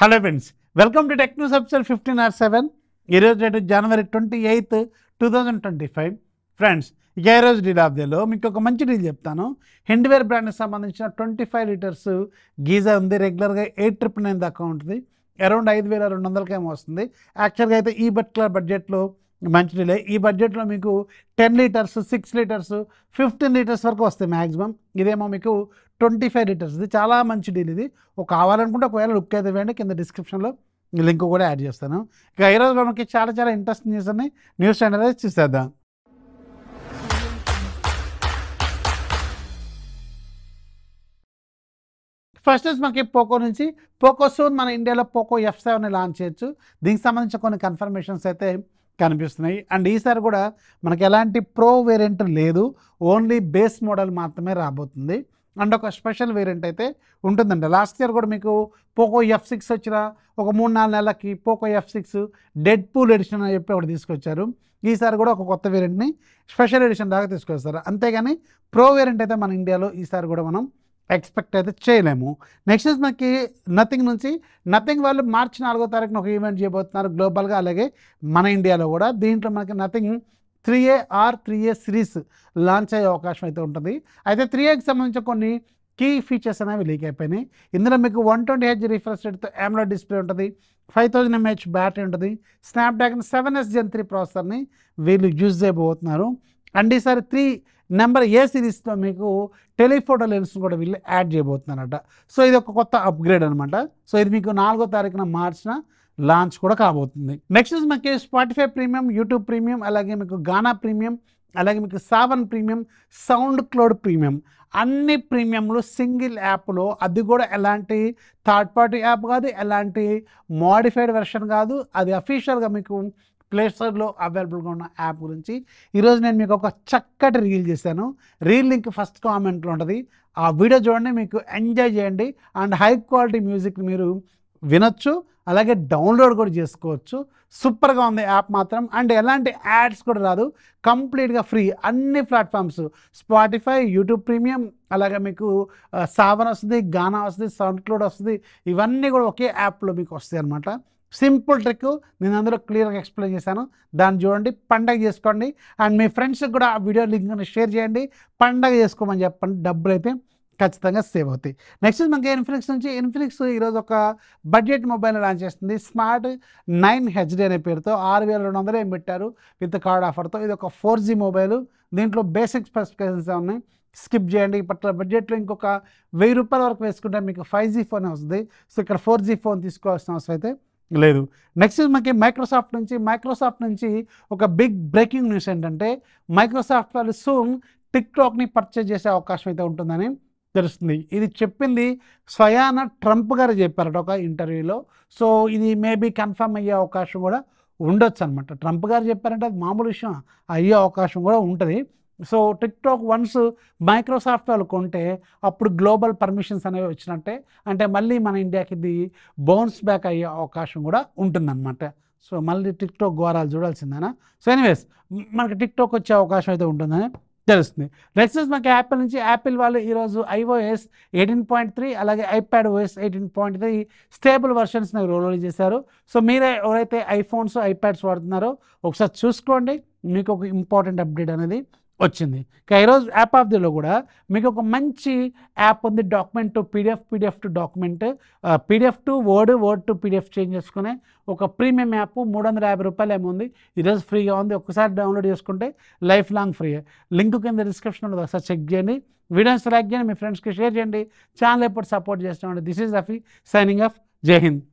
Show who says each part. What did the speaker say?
Speaker 1: Hello friends, welcome to tech news official 15/7. ఈరోజు date జనవరి 28, 2025. Friends, ఇక ఈరోజు డీల్ ఆఫ్ డేలో మీకు ఒక మంచి డీల్ చెప్తాను. హిండ్వేర్ బ్రాండ్కి సంబంధించిన 25 లీటర్స్ గీజర్ ఉంది. రెగ్యులర్గా 899 దాకా ఉంటుంది. అరౌండ్ 5,200 ఏమో వస్తుంది. యాక్చువల్గా అయితే ఈ బడ్జెట్లో మంచి డీలే. ఈ బడ్జెట్లో మీకు 10 లీటర్స్, 6 లీటర్స్, 15 లీటర్స్ వరకు వస్తాయి మ్యాక్సిమం. ఇదేమో మీకు 25 లీటర్స్. ఇది చాలా మంచి డీల్. ఇది కావాలనుకుంటే ఒకవేళ లుక్ అయితే వేయండి, కింద డిస్క్రిప్షన్లో లింక్ కూడా యాడ్ చేస్తాను. ఇక ఈరోజు మనకి చాలా చాలా ఇంట్రెస్టింగ్ న్యూస్ ఉన్నాయి. న్యూస్ అనేది చూసేద్దాం. ఫస్ట్ మనకి పోకో నుంచి పోకో సూన్ మన ఇండియాలో పోకో F7 లాంచ్ చేయొచ్చు. దీనికి సంబంధించిన కొన్ని కన్ఫర్మేషన్స్ అయితే కనిపిస్తున్నాయి. అండ్ ఈసారి కూడా మనకి ఎలాంటి ప్రో వేరియంట్ లేదు, ఓన్లీ బేస్ మోడల్ మాత్రమే రాబోతుంది. అండ్ ఒక స్పెషల్ వేరియంట్ అయితే ఉంటుందండి. లాస్ట్ ఇయర్ కూడా మీకు పోకో F6 వచ్చిన ఒక 3-4 నెలలకి Poco F6 dead pool edition అని చెప్పి ఒకటి తీసుకొచ్చారు. ఈసారి కూడా ఒక కొత్త వేరియంట్ని స్పెషల్ ఎడిషన్ దాకా తీసుకొస్తారు. అంతేగాని ప్రో వేరియంట్ అయితే మన ఇండియాలో ఈసారి కూడా మనం ఎక్స్పెక్ట్ అయితే చేయలేము. నెక్స్ట్ మనకి నథింగ్ నుంచి నథింగ్ వాళ్ళు మార్చి 4వ తారీఖున ఒక ఈవెంట్ చేయబోతున్నారు గ్లోబల్గా, అలాగే మన ఇండియాలో కూడా. దీంట్లో మనకి nothing 3A are 3A series launch అయ్యే అవకాశం అయితే ఉంటుంది. అయితే 3Aకి సంబంధించిన కొన్ని కీ ఫీచర్స్ అనేవి లీక్ అయిపోయినాయి. ఇందులో మీకు 120Hz రిఫ్రెష్ రేట్తో AMOLED డిస్ప్లే ఉంటుంది, 5000 mAh బ్యాటరీ ఉంటుంది, స్నాప్డ్రాగన్ 7S Gen 3 ప్రాసెసర్ని వీళ్ళు యూజ్ చేయబోతున్నారు. అండ్ ఈసారి నెంబర్ ఏ సిరీస్లో మీకు టెలిఫోటో లెన్స్ కూడా వీళ్ళు యాడ్ చేయబోతున్నారట. సో ఇది ఒక కొత్త అప్గ్రేడ్ అనమాట. సో ఇది మీకు 4వ తారీఖున మార్చిన లాంచ్ కూడా కాబోతుంది. నెక్స్ట్ మనకి స్పాటిఫై ప్రీమియం, యూట్యూబ్ ప్రీమియం, అలాగే మీకు గానా ప్రీమియం, అలాగే మీకు Saavn premium, SoundCloud premium, అన్ని ప్రీమియంలు సింగిల్ యాప్లో. అది కూడా ఎలాంటి థర్డ్ పార్టీ యాప్ కాదు, ఎలాంటి మోడిఫైడ్ వెర్షన్ కాదు, అది అఫీషియల్గా మీకు ప్లేస్టోర్లో అవైలబుల్గా ఉన్న యాప్ గురించి ఈరోజు నేను మీకు ఒక చక్కటి రీల్ చేశాను. రీల్ లింక్ ఫస్ట్ కామెంట్లో ఉంటుంది. ఆ వీడియో చూడండి, మీకు ఎంజాయ్ చేయండి. అండ్ హై క్వాలిటీ మ్యూజిక్ మీరు వినొచ్చు, అలాగే డౌన్లోడ్ కూడా చేసుకోవచ్చు. సూపర్గా ఉంది యాప్ మాత్రం. అండ్ ఎలాంటి యాడ్స్ కూడా రాదు, కంప్లీట్గా ఫ్రీ. అన్ని ప్లాట్ఫామ్స్ స్పాటిఫై, యూట్యూబ్ ప్రీమియం, అలాగే మీకు సావన్ వస్తుంది, గానా వస్తుంది, సౌండ్ క్లౌడ్ వస్తుంది. ఇవన్నీ కూడా ఒకే యాప్లో మీకు వస్తాయి అన్నమాట. సింపుల్ ట్రిక్ నేను అందులో క్లియర్గా ఎక్స్ప్లెయిన్ చేశాను. దాన్ని చూడండి, పండగ చేసుకోండి. అండ్ మీ ఫ్రెండ్స్కి కూడా ఆ వీడియో లింక్ షేర్ చేయండి, పండగ చేసుకోమని చెప్పండి. డబ్బులు అయితే ఖచ్చితంగా సేవ్ అవుతాయి. నెక్స్ట్ మనకి ఇన్ఫినిక్స్ నుంచి ఇన్ఫినిక్స్ ఈరోజు ఒక బడ్జెట్ మొబైల్ లాంచ్ చేస్తుంది. స్మార్ట్ 9 HD అనే పేరుతో 6,200 ఏం పెట్టారు విత్ కార్డ్ ఆఫర్తో. ఇది ఒక 4G మొబైల్. దీంట్లో బేసిక్ స్పెసిఫికేషన్స్ ఉన్నాయి, స్కిప్ చేయండి. ఇప్పట్లో బడ్జెట్లో ఇంకొక 1000 రూపాయల వరకు వేసుకుంటే మీకు 5G ఫోన్ వస్తుంది. సో ఇక్కడ 4G ఫోన్ తీసుకోవాల్సిన అవసరం అయితే లేదు. నెక్స్ట్ మనకి మైక్రోసాఫ్ట్ నుంచి ఒక బిగ్ బ్రేకింగ్ న్యూస్ ఏంటంటే, మైక్రోసాఫ్ట్ వాళ్ళు సూన్ టిక్టాక్ని పర్చేజ్ చేసే అవకాశం అయితే ఉంటుందని తెలుస్తుంది. ఇది చెప్పింది స్వయాన ట్రంప్ గారు చెప్పారట ఒక ఇంటర్వ్యూలో. సో ఇది మేబీ కన్ఫర్మ్ అయ్యే అవకాశం కూడా ఉండొచ్చు అనమాట. ట్రంప్ గారు చెప్పారంటే అది మామూలు విషయం, అయ్యే అవకాశం కూడా ఉంటుంది. సో టిక్టాక్ వన్స్ మైక్రోసాఫ్ట్ వాళ్ళు కొంటే అప్పుడు గ్లోబల్ పర్మిషన్స్ అనేవి వచ్చినట్టే. అంటే మళ్ళీ మన ఇండియాకి ఇది బౌన్స్ బ్యాక్ అయ్యే అవకాశం కూడా ఉంటుందన్నమాట. సో మళ్ళీ టిక్టాక్ ఘోరాలు చూడాల్సిందేనా. సో ఎనీవేస్ మనకి టిక్టాక్ వచ్చే అవకాశం అయితే ఉంటుందని తెలుస్తుంది. నెక్స్ట్ మనకి యాపిల్ నుంచి యాపిల్ వాళ్ళు ఈరోజు iOS 18.3 అలాగే iPadOS 18.3 స్టేబుల్ వర్షన్స్ని రోల్ చేశారు. సో మీరే ఎవరైతే ఐఫోన్స్, ఐప్యాడ్స్ వాడుతున్నారో ఒకసారి చూసుకోండి, మీకు ఒక ఇంపార్టెంట్ అప్డేట్ అనేది వచ్చింది. ఈరోజు యాప్ ఆఫ్ దిలో కూడా మీకు ఒక మంచి యాప్ ఉంది. Document to PDF to document, PDF to word, word to PDF change చేసుకునే ఒక ప్రీమియం యాప్. 350 రూపాయలు ఏమో ఉంది. ఈరోజు ఫ్రీగా ఉంది. ఒక్కసారి డౌన్లోడ్ చేసుకుంటే లైఫ్ లాంగ్ ఫ్రీ. లింక్ కింద డిస్క్రిప్షన్లో ఒకసారి చెక్ చేయండి. వీడియోస్ లైక్ చేయండి, మీ ఫ్రెండ్స్కి షేర్ చేయండి. ఛానల్ ఎప్పుడు సపోర్ట్ చేస్తామండి. This is Rafi signing off. జై హింద్.